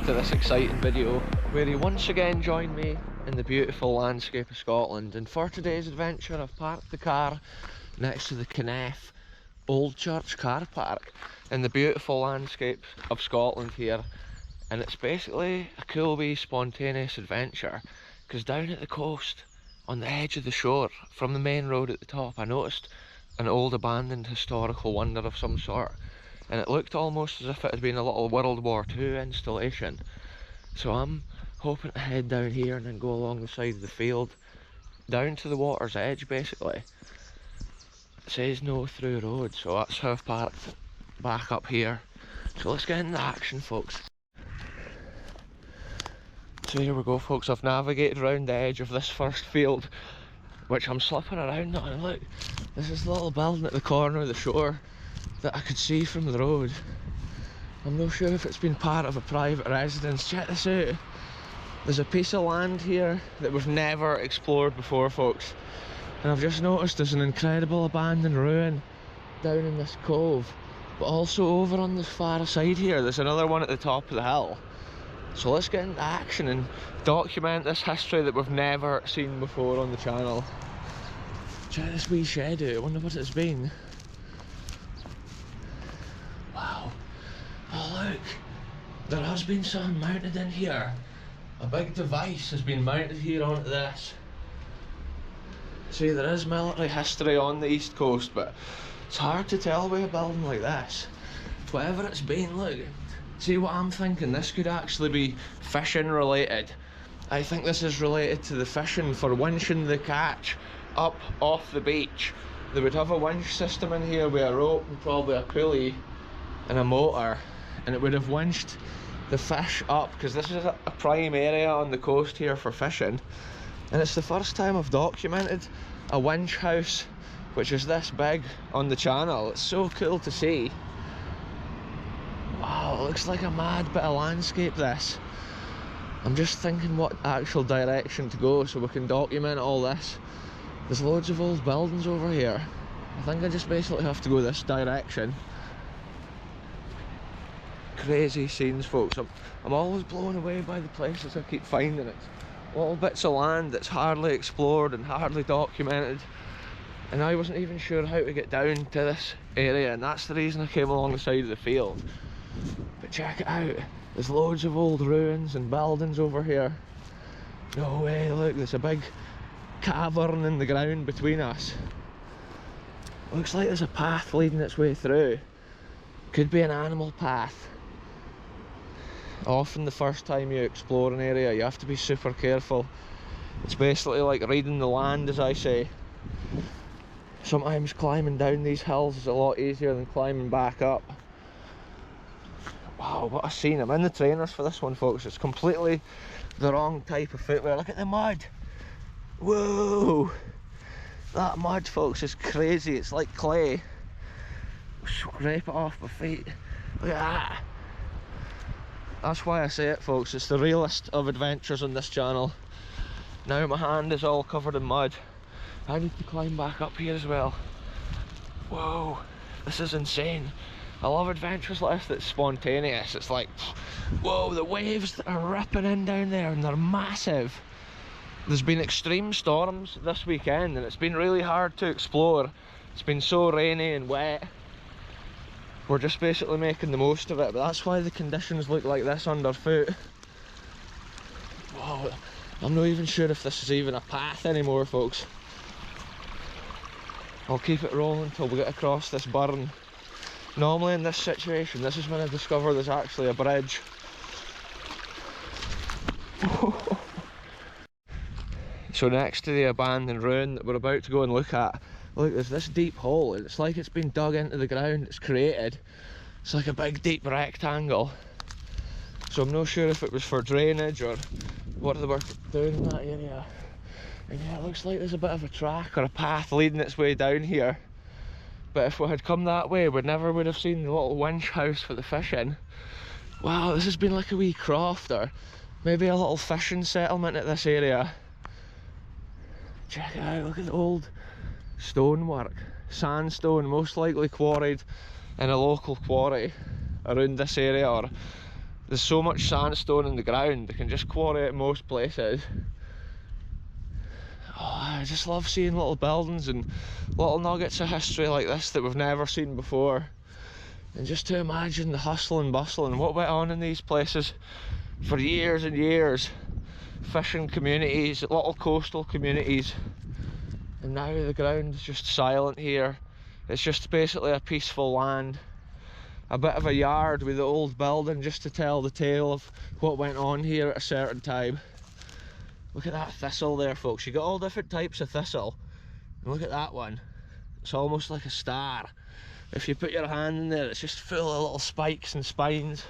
to this exciting video where you once again join me in the beautiful landscape of Scotland. And for today's adventure I've parked the car next to the Kenneth Old Church car park in the beautiful landscape of Scotland here, and it's basically a cool wee spontaneous adventure because down at the coast on the edge of the shore from the main road at the top I noticed an old abandoned historical wonder of some sort, and it looked almost as if it had been a little World War II installation. So I'm hoping to head down here and then go along the side of the field down to the water's edge basically. It says no through road, so that's how I've parked back up here. So let's get into action, folks. So here we go, folks. I've navigated around the edge of this first field, which I'm slipping around on, and look, there's this little building at the corner of the shore that I could see from the road. I'm not sure if it's been part of a private residence. Check this out. There's a piece of land here that we've never explored before, folks. And I've just noticed there's an incredible abandoned ruin down in this cove. But also over on the far side here, there's another one at the top of the hill. So let's get into action and document this history that we've never seen before on the channel. Check this wee shed out. I wonder what it's been. Wow. Oh look, there has been something mounted in here. A big device has been mounted here onto this. See, there is military history on the east coast, but it's hard to tell with a building like this. Whatever it's been, look. See what I'm thinking? This could actually be fishing related. I think this is related to the fishing for winching the catch up off the beach. They would have a winch system in here with a rope and probably a pulley and a motor, and it would have winched the fish up because this is a prime area on the coast here for fishing. And it's the first time I've documented a winch house which is this big on the channel. It's so cool to see. Wow, it looks like a mad bit of landscape this. I'm just thinking what actual direction to go so we can document all this. There's loads of old buildings over here. I think I just basically have to go this direction. Crazy scenes, folks. I'm always blown away by the places I keep finding. It's little bits of land that's hardly explored and hardly documented, and I wasn't even sure how to get down to this area, and that's the reason I came along the side of the field. But check it out, there's loads of old ruins and buildings over here. No way, look, there's a big cavern in the ground between us. Looks like there's a path leading its way through. Could be an animal path. Often the first time you explore an area you have to be super careful. It's basically like reading the land, as I say. Sometimes climbing down these hills is a lot easier than climbing back up. Wow, what a scene. I'm in the trainers for this one, folks. It's completely the wrong type of footwear. Look at the mud. Whoa, that mud, folks, is crazy. It's like clay. Scrape it off my feet. Look at that. That's why I say it, folks, it's the realest of adventures on this channel. Now my hand is all covered in mud. I need to climb back up here as well. Whoa, this is insane. I love adventures like this that's spontaneous. It's like, whoa, the waves that are ripping in down there, and they're massive. There's been extreme storms this weekend and it's been really hard to explore. It's been so rainy and wet. We're just basically making the most of it, but that's why the conditions look like this underfoot. Whoa, I'm not even sure if this is even a path anymore, folks. I'll keep it rolling until we get across this burn. Normally in this situation, this is when I discover there's actually a bridge. So next to the abandoned ruin that we're about to go and look at, look, there's this deep hole, and it's like it's been dug into the ground. It's created. It's like a big deep rectangle. So I'm not sure if it was for drainage or what they were doing in that area. And yeah, it looks like there's a bit of a track or a path leading its way down here. But if we had come that way, we never would have seen the little winch house for the fishing. Wow, this has been like a wee croft or maybe a little fishing settlement at this area. Check it out, look at the old stonework. Sandstone, most likely quarried in a local quarry around this area, or there's so much sandstone in the ground, they can just quarry it most places. Oh, I just love seeing little buildings and little nuggets of history like this that we've never seen before. And just to imagine the hustle and bustle and what went on in these places for years and years. Fishing communities, little coastal communities. And now the ground is just silent here. It's just basically a peaceful land. A bit of a yard with the old building just to tell the tale of what went on here at a certain time. Look at that thistle there, folks. You got all different types of thistle. And look at that one. It's almost like a star. If you put your hand in there, it's just full of little spikes and spines.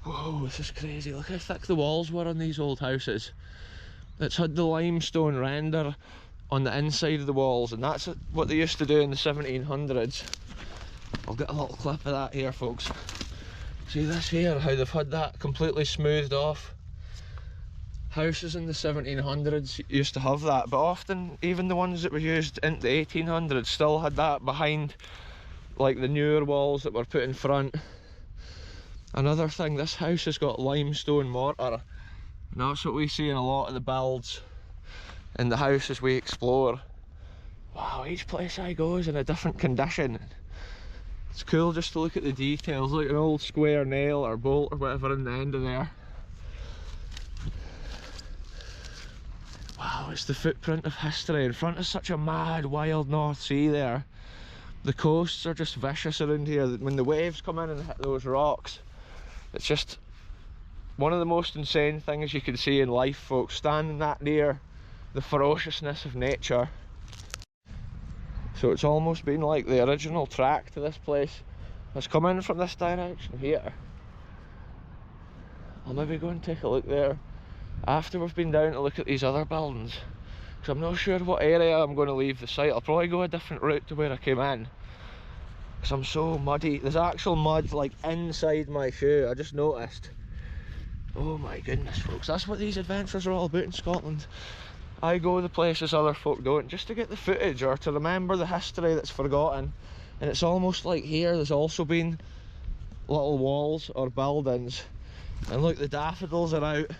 Whoa, this is crazy. Look how thick the walls were on these old houses. It's had the limestone render on the inside of the walls, and that's what they used to do in the 1700s. I'll get a little clip of that here, folks. See this here, how they've had that completely smoothed off. Houses in the 1700s used to have that, but often even the ones that were used in the 1800s still had that behind, like the newer walls that were put in front. Another thing, this house has got limestone mortar, and that's what we see in a lot of the builds in the houses we explore. Wow, each place I go is in a different condition. It's cool just to look at the details, like an old square nail or bolt or whatever in the end of there. Wow, it's the footprint of history in front of such a mad, wild North Sea there. The coasts are just vicious around here. When the waves come in and hit those rocks, it's just one of the most insane things you can see in life, folks, standing that near the ferociousness of nature. So it's almost been like the original track to this place has come in from this direction here. I'll maybe go and take a look there after we've been down to look at these other buildings, because I'm not sure what area I'm going to leave the site. I'll probably go a different route to where I came in, because I'm so muddy. There's actual mud like inside my shoe, I just noticed. Oh my goodness, folks, that's what these adventures are all about in Scotland. I go the places other folk don't, just to get the footage or to remember the history that's forgotten. And it's almost like here there's also been little walls or buildings, and look, the daffodils are out,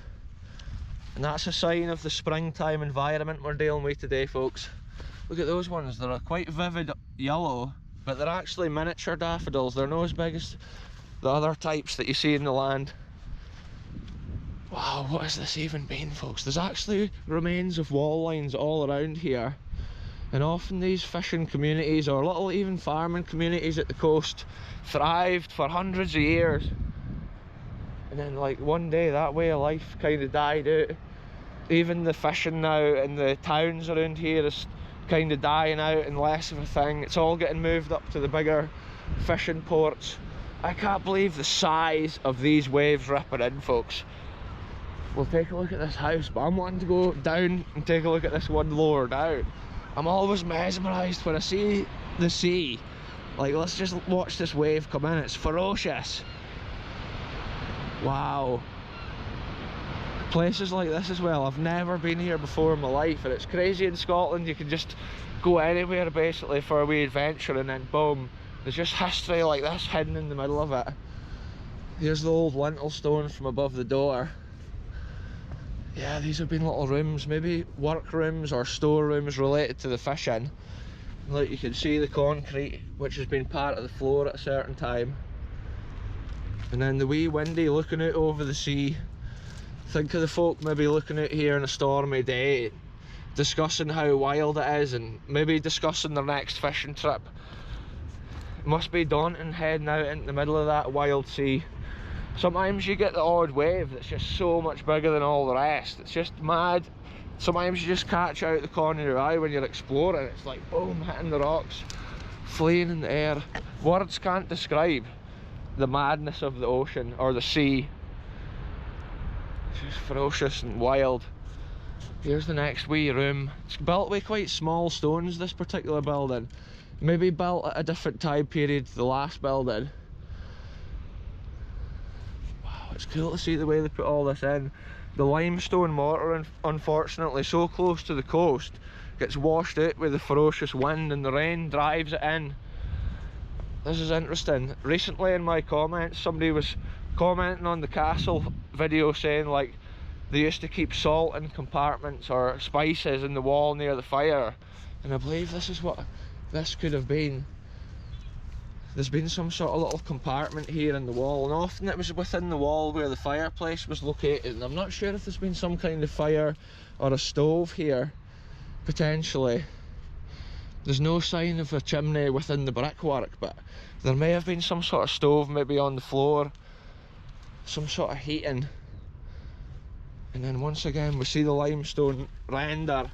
and that's a sign of the springtime environment we're dealing with today, folks. Look at those ones, they're a quite vivid yellow, but they're actually miniature daffodils. They're not as big as the other types that you see in the land. Wow, what has this even been, folks? There's actually remains of wall lines all around here, and often these fishing communities or little even farming communities at the coast thrived for hundreds of years, and then like one day that way of life kind of died out. Even the fishing now in the towns around here is kind of dying out and less of a thing. It's all getting moved up to the bigger fishing ports. I can't believe the size of these waves ripping in, folks. We'll take a look at this house, but I'm wanting to go down and take a look at this one lower down. I'm always mesmerised when I see the sea. Like, let's just watch this wave come in, it's ferocious. Wow. Places like this as well, I've never been here before in my life, and it's crazy in Scotland. You can just go anywhere basically for a wee adventure, and then boom, there's just history like this hidden in the middle of it. Here's the old lintel stone from above the door. Yeah, these have been little rooms, maybe work rooms or store rooms related to the fishing. Like, you can see the concrete which has been part of the floor at a certain time, and then the wee windy looking out over the sea. Think of the folk maybe looking out here on a stormy day, discussing how wild it is and maybe discussing their next fishing trip. It must be daunting heading out into the middle of that wild sea. Sometimes you get the odd wave that's just so much bigger than all the rest. It's just mad. Sometimes you just catch out the corner of your eye when you're exploring. It's like boom, hitting the rocks, fleeing in the air. Words can't describe the madness of the ocean or the sea. It's just ferocious and wild. Here's the next wee room. It's built with quite small stones, this particular building. Maybe built at a different time period to the last building. It's cool to see the way they put all this in. The limestone mortar, unfortunately, so close to the coast, gets washed out with the ferocious wind, and the rain drives it in. This is interesting. Recently in my comments somebody was commenting on the castle video saying like they used to keep salt in compartments or spices in the wall near the fire, and I believe this is what this could have been. There's been some sort of little compartment here in the wall, and often it was within the wall where the fireplace was located, and I'm not sure if there's been some kind of fire or a stove here, potentially. There's no sign of a chimney within the brickwork, but there may have been some sort of stove maybe on the floor, some sort of heating. And then once again we see the limestone render.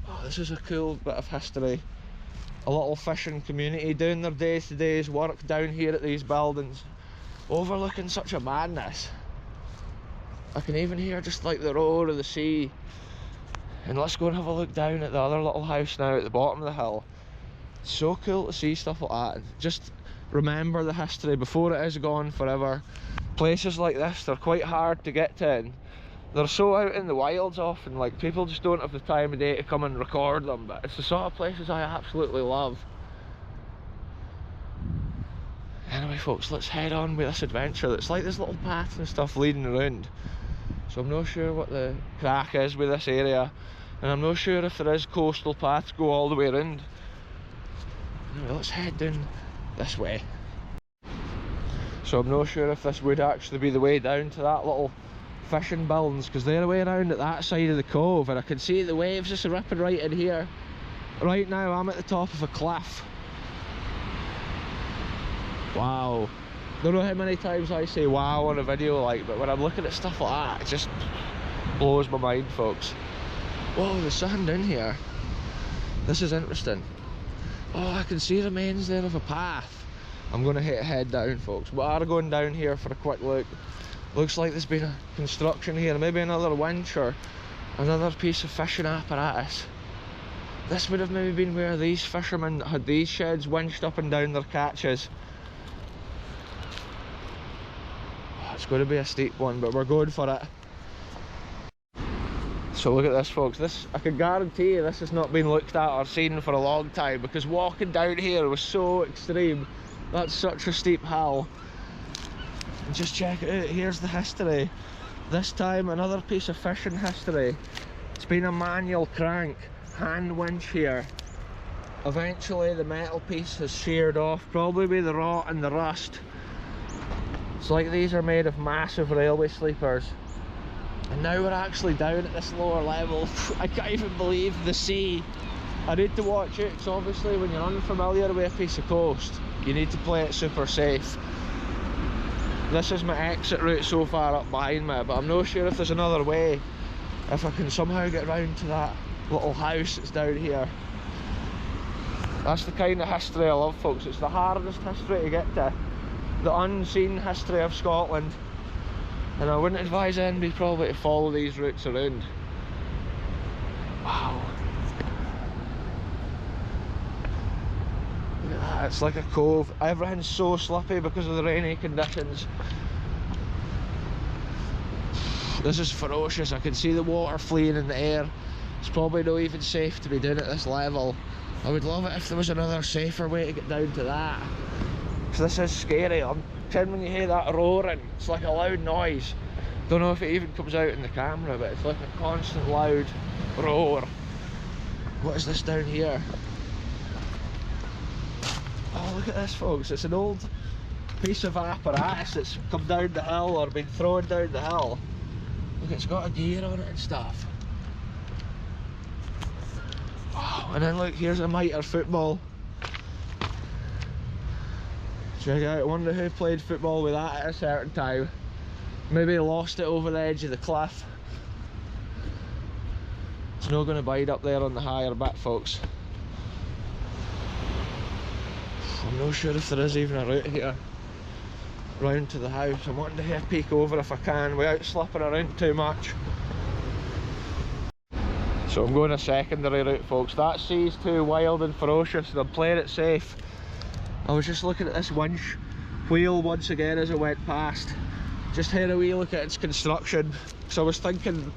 Oh, this is a cool bit of history. A little fishing community doing their day-to-day work down here at these buildings, overlooking such a madness. I can even hear just like the roar of the sea. And let's go and have a look down at the other little house now at the bottom of the hill. It's so cool to see stuff like that. Just remember the history before it is gone forever. Places like this, they're quite hard to get to, and they're so out in the wilds often, like people just don't have the time of day to come and record them, but it's the sort of places I absolutely love. Anyway folks, let's head on with this adventure. It's like there's little paths and stuff leading around, so I'm not sure what the crack is with this area, and I'm not sure if there is coastal paths go all the way around. Anyway, let's head down this way. So I'm not sure if this would actually be the way down to that little fishing buildings, because they're way around at that side of the cove, and I can see the waves just ripping right in here. Right now I'm at the top of a cliff. Wow. Don't know how many times I say wow on a video, like, but when I'm looking at stuff like that, it just blows my mind, folks. Whoa, the sand in here. This is interesting. Oh, I can see remains there of a path. I'm going to head down, folks. We are going down here for a quick look. Looks like there's been a construction here, maybe another winch or another piece of fishing apparatus. This would have maybe been where these fishermen had these sheds winched up and down their catches. Oh, it's going to be a steep one, but we're going for it. So look at this, folks. This, I can guarantee you this has not been looked at or seen for a long time, because walking down here was so extreme. That's such a steep hill. And just check it out, here's the history. This time another piece of fishing history. It's been a manual crank, hand winch here. Eventually the metal piece has sheared off, probably with the rot and the rust. It's like these are made of massive railway sleepers. And now we're actually down at this lower level. I can't even believe the sea. I need to watch it, because obviously when you're unfamiliar with a piece of coast, you need to play it super safe. This is my exit route so far up behind me, but I'm not sure if there's another way, if I can somehow get round to that little house that's down here. That's the kind of history I love, folks. It's the hardest history to get to, the unseen history of Scotland, and I wouldn't advise anybody probably to follow these routes around. Wow. Look at that, it's like a cove. Everything's so slippy because of the rainy conditions. This is ferocious. I can see the water fleeing in the air. It's probably not even safe to be doing at this level. I would love it if there was another safer way to get down to that. Because this is scary. I'm telling you, when you hear that roaring, it's like a loud noise. Don't know if it even comes out in the camera, but it's like a constant loud roar. What is this down here? Oh, look at this, folks. It's an old piece of apparatus that's come down the hill or been thrown down the hill. Look, it's got a gear on it and stuff. Oh, and then look, here's a mitre football. Check it out, I wonder who played football with that at a certain time. Maybe lost it over the edge of the cliff. It's not going to bide up there on the higher bit, folks. I'm not sure if there is even a route here round to the house. I'm wanting to have a peek over if I can without slipping around too much. So I'm going a secondary route, folks. That sea's too wild and ferocious, and I'm playing it safe. I was just looking at this winch wheel once again as I went past. Just had a wee look at its construction. So I was thinking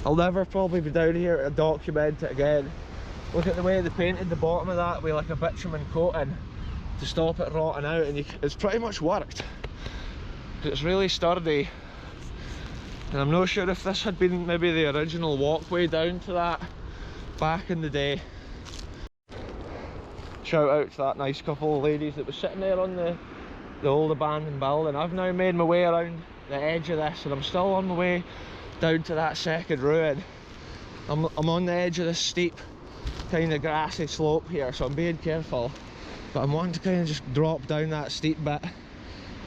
I'll never probably be down here to document it again. Look at the way they painted the bottom of that with like a bitumen coating. to stop it rotting out, and it's pretty much worked. It's really sturdy, and I'm not sure if this had been maybe the original walkway down to that back in the day. Shout out to that nice couple of ladies that was sitting there on the old abandoned building. I've now made my way around the edge of this, and I'm still on my way down to that second ruin. I'm on the edge of this steep kind of grassy slope here, so I'm being careful, but I'm wanting to kind of just drop down that steep bit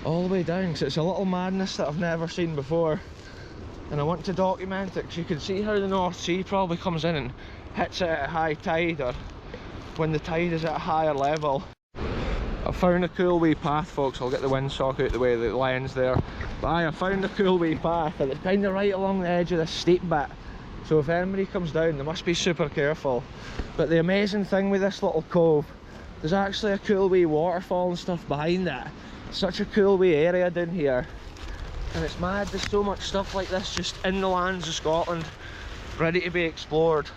all the way down, because it's a little madness that I've never seen before, and I want to document it, because you can see how the North Sea probably comes in and hits it at high tide, or when the tide is at a higher level. I found a cool wee path, folks. I'll get the windsock out the way, the lens there. But I found a cool wee path, and it's kind of right along the edge of this steep bit. So if anybody comes down, they must be super careful. But the amazing thing with this little cove, there's actually a cool wee waterfall and stuff behind it. Such a cool wee area down here. And it's mad, there's so much stuff like this just in the lands of Scotland, ready to be explored.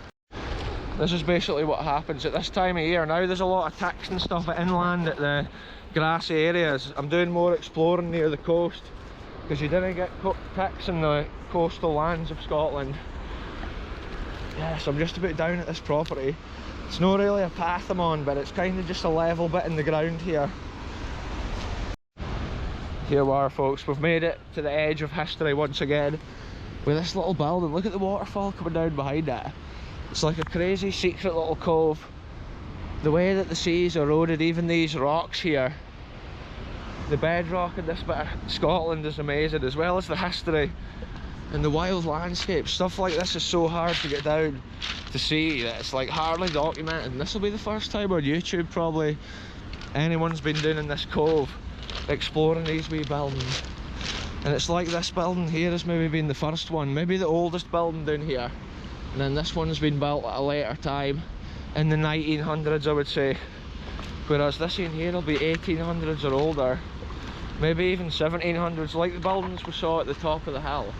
This is basically what happens at this time of year. Now there's a lot of ticks and stuff inland at the grassy areas. I'm doing more exploring near the coast, because you didn't get ticks in the coastal lands of Scotland. Yes, I'm just about down at this property. It's not really a path I'm on, but it's kind of just a level bit in the ground here. Here we are, folks. We've made it to the edge of history once again with this little building. Look at the waterfall coming down behind it. It's like a crazy secret little cove. The way that the sea's eroded even these rocks here. The bedrock in this bit of Scotland is amazing, as well as the history and the wild landscape. Stuff like this is so hard to get down to see that it's like hardly documented. And this will be the first time on YouTube probably anyone's been doing in this cove, exploring these wee buildings. And it's like this building here has maybe been the first one, maybe the oldest building down here. And then this one's been built at a later time, in the 1900s I would say. Whereas this in here will be 1800s or older. Maybe even 1700s, like the buildings we saw at the top of the hill.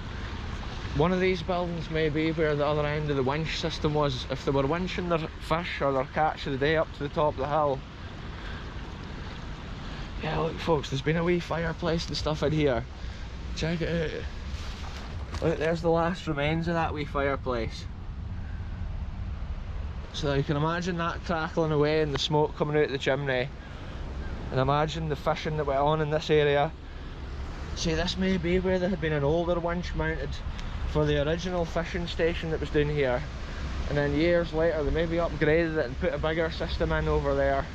One of these buildings may be where the other end of the winch system was, if they were winching their fish or their catch of the day up to the top of the hill. Yeah, look folks, there's been a wee fireplace and stuff in here. Check it out. Look, there's the last remains of that wee fireplace. So you can imagine that crackling away and the smoke coming out of the chimney. And imagine the fishing that went on in this area. See, this may be where there had been an older winch mounted for the original fishing station that was down here. And then years later they maybe upgraded it and put a bigger system in over there.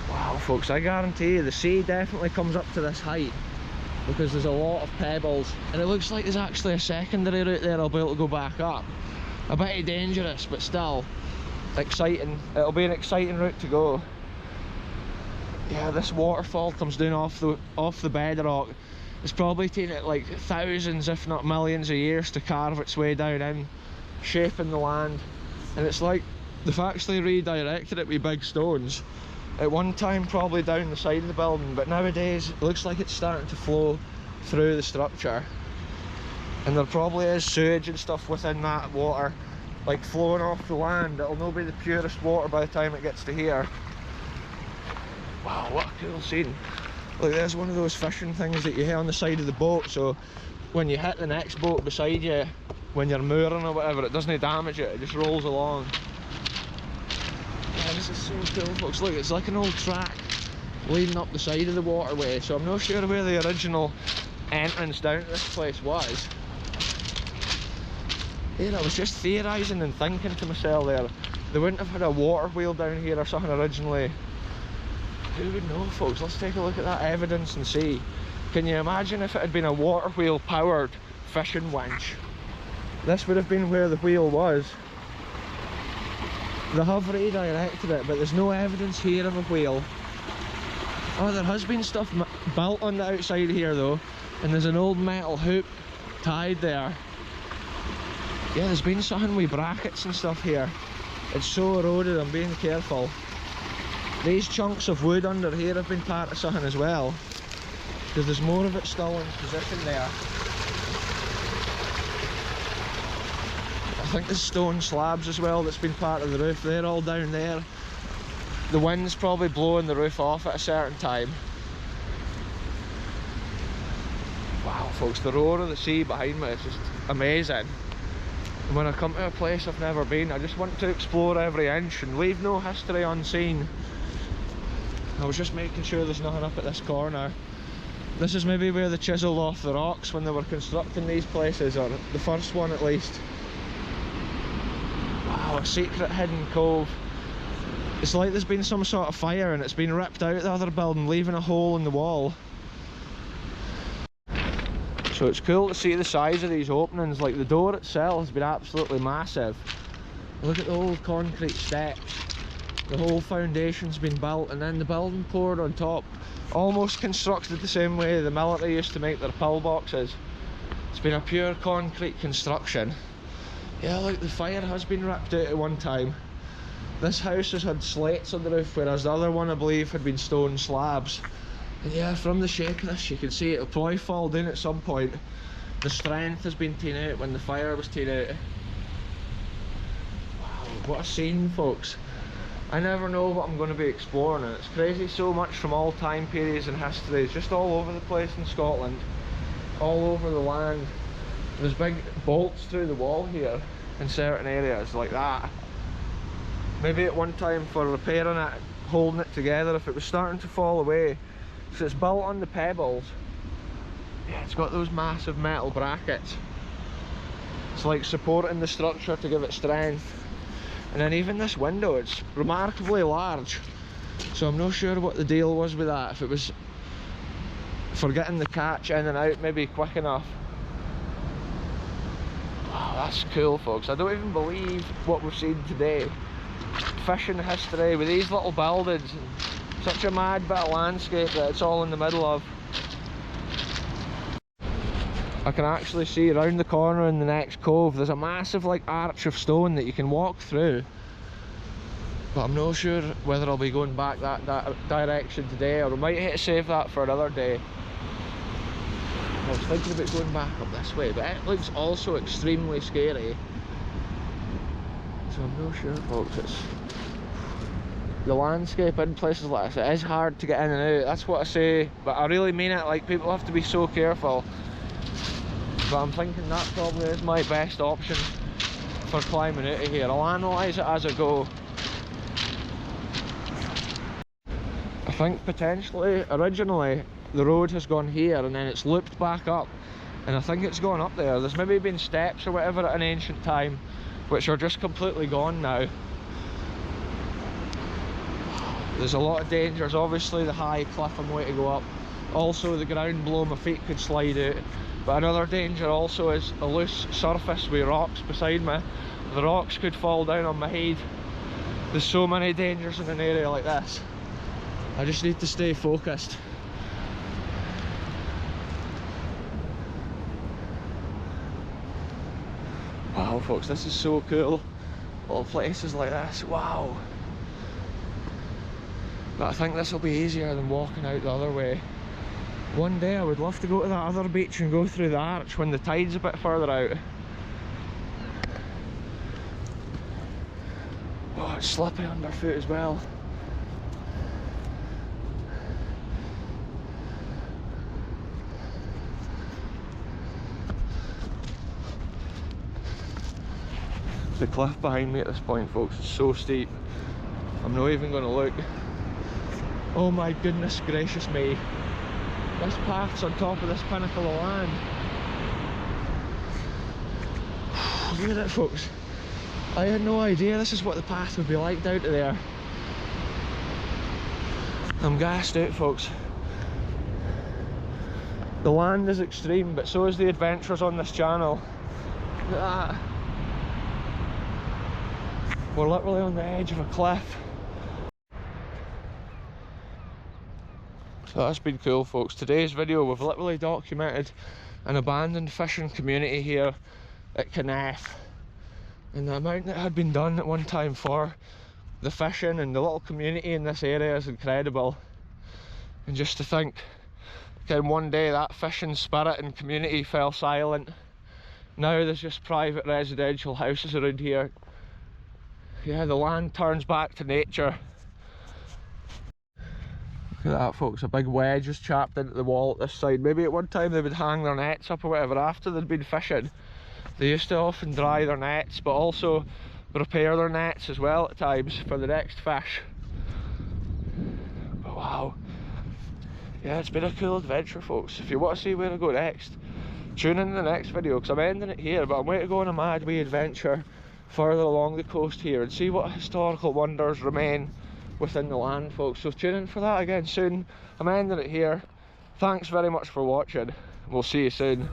Wow folks, I guarantee you the sea definitely comes up to this height, because there's a lot of pebbles, and it looks like there's actually a secondary route there I'll be able to go back up. A bit dangerous, but still exciting. It'll be an exciting route to go. Yeah, this waterfall comes down off the bedrock. It's probably taken it like thousands if not millions of years to carve its way down in, shaping the land. And it's like they've actually redirected it with big stones. At one time probably down the side of the building, but nowadays it looks like it's starting to flow through the structure. And there probably is sewage and stuff within that water, like flowing off the land. It'll not be the purest water by the time it gets to here. Wow, what a cool scene. Look, there's one of those fishing things that you hit on the side of the boat, so when you hit the next boat beside you, when you're mooring or whatever, it doesn't damage it, it just rolls along. Yeah, this is so cool folks. Look, it's like an old track leading up the side of the waterway, so I'm not sure where the original entrance down to this place was. Yeah, I was just theorising and thinking to myself there, they wouldn't have had a water wheel down here or something originally. Who would know folks? Let's take a look at that evidence and see. Can you imagine if it had been a water wheel powered fishing winch? This would have been where the wheel was. They have redirected it, but there's no evidence here of a wheel. Oh, there has been stuff built on the outside here though, and there's an old metal hoop tied there. Yeah, there's been something with brackets and stuff here. It's so eroded, I'm being careful. These chunks of wood under here have been part of something as well, because there's more of it still in position there. I think there's stone slabs as well that's been part of the roof. They're all down there. the wind's probably blowing the roof off at a certain time. Wow folks, the roar of the sea behind me is just amazing. And when I come to a place I've never been, I just want to explore every inch and leave no history unseen. I was just making sure there's nothing up at this corner. This is maybe where they chiselled off the rocks when they were constructing these places, or the first one at least. Wow, a secret hidden cove. It's like there's been some sort of fire and it's been ripped out of the other building, leaving a hole in the wall. So it's cool to see the size of these openings. Like the door itself has been absolutely massive. Look at the old concrete steps. The whole foundation's been built and then the building poured on top. Almost constructed the same way the military used to make their pillboxes. It's been a pure concrete construction. Yeah, look, the fire has been ripped out at one time. This house has had slates on the roof, whereas the other one I believe had been stone slabs. And yeah, from the shape of this you can see it'll probably fall down at some point. The strength has been taken out when the fire was taken out. Wow, what a scene folks. I never know what I'm going to be exploring, and it's crazy, so much from all time periods and histories, just all over the place in Scotland, all over the land. There's big bolts through the wall here in certain areas like that. Maybe at one time for repairing it, holding it together if it was starting to fall away. So it's built on the pebbles. Yeah, it's got those massive metal brackets. It's like supporting the structure to give it strength. And then even this window, it's remarkably large. So I'm not sure what the deal was with that. If it was for getting the catch in and out maybe quick enough. Wow, that's cool folks. I don't even believe what we've seen today. Fishing history with these little buildings and such a mad bit of landscape that it's all in the middle of. I can actually see around the corner in the next cove there's a massive like arch of stone that you can walk through, but I'm not sure whether I'll be going back that direction today, or we might have to save that for another day. I was thinking about going back up this way, but it looks also extremely scary, so I'm not sure folks. It's the landscape in places like this, it is hard to get in and out, that's what I say, but I really mean it. Like, people have to be so careful. But I'm thinking that probably is my best option for climbing out of here. I'll analyse it as I go. I think potentially, originally, the road has gone here and then it's looped back up. And I think it's gone up there. There's maybe been steps or whatever at an ancient time, which are just completely gone now. There's a lot of dangers. Obviously the high cliff I'm going to go up. Also the ground below my feet could slide out. But another danger also is a loose surface with rocks beside me. The rocks could fall down on my head. There's so many dangers in an area like this. I just need to stay focused. Wow folks, this is so cool. Little places like this, wow. But I think this will be easier than walking out the other way. One day I would love to go to that other beach and go through the arch when the tide's a bit further out. Oh, it's slippy underfoot as well. The cliff behind me at this point folks is so steep, I'm not even going to look. Oh my goodness gracious me. This path's on top of this pinnacle of land. Look at it folks. I had no idea this is what the path would be like down to there. I'm gassed out folks. The land is extreme, but so is the adventures on this channel. Look at that. We're literally on the edge of a cliff. So that's been cool folks. Today's video we've literally documented an abandoned fishing community here at Knaff, and the amount that had been done at one time for the fishing and the little community in this area is incredible. And just to think, again, one day that fishing spirit and community fell silent. Now there's just private residential houses around here. Yeah, the land turns back to nature. Look at that, folks, a big wedge was chapped into the wall at this side. Maybe at one time they would hang their nets up or whatever after they'd been fishing. They used to often dry their nets, but also repair their nets as well at times for the next fish. But wow, yeah, it's been a cool adventure, folks. If you want to see where I go next, tune in the next video, because I'm ending it here, but I'm going to go on a mad wee adventure further along the coast here and see what historical wonders remain within the land, folks. So tune in for that again soon. I'm ending it here. Thanks very much for watching. We'll see you soon.